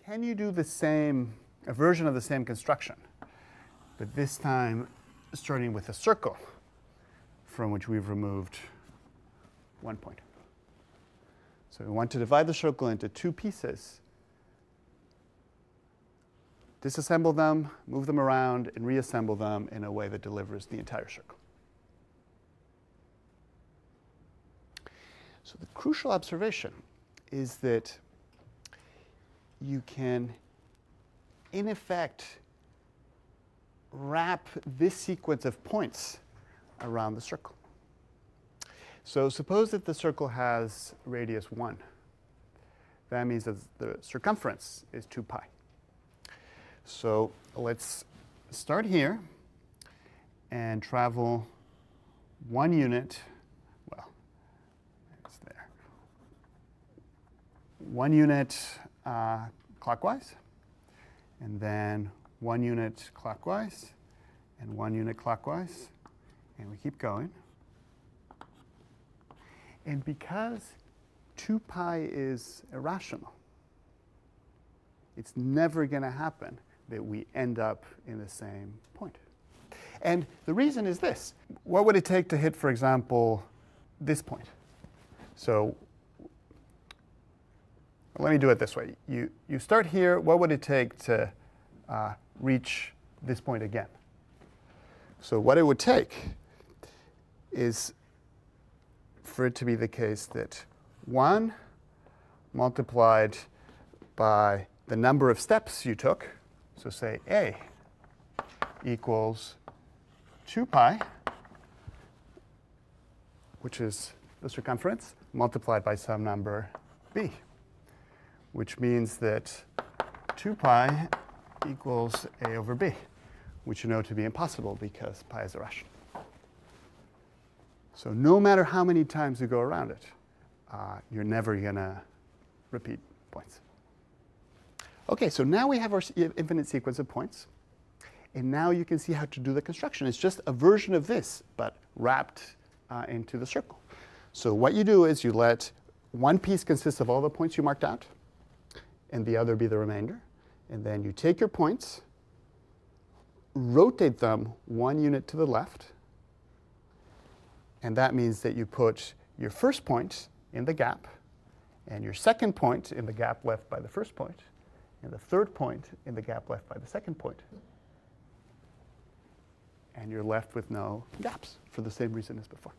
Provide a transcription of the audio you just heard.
can you do the same, a version of the same construction, but this time starting with a circle from which we've removed one point? So we want to divide the circle into two pieces, disassemble them, move them around, and reassemble them in a way that delivers the entire circle. So the crucial observation is that you can, in effect, wrap this sequence of points around the circle. So suppose that the circle has radius 1. That means that the circumference is 2 pi. So let's start here and travel 1 unit, well, it's there, 1 unit clockwise, and then 1 unit clockwise, and 1 unit clockwise, and we keep going. And because 2 pi is irrational, it's never going to happen that we end up in the same point. And the reason is this. What would it take to hit, for example, this point? So let me do it this way. You start here. What would it take to reach this point again? So what it would take is for it to be the case that 1 multiplied by the number of steps you took, so say A equals 2 pi, which is the circumference, multiplied by some number B, which means that 2 pi equals A over B, which you know to be impossible because pi is irrational. So no matter how many times you go around it, you're never going to repeat points. OK, so now we have our infinite sequence of points. And now you can see how to do the construction. It's just a version of this, but wrapped into the circle. So what you do is you let one piece consist of all the points you marked out, and the other be the remainder. And then you take your points, rotate them 1 unit to the left. And that means that you put your first point in the gap, and your second point in the gap left by the first point, and the third point in the gap left by the second point. And you're left with no gaps for the same reason as before.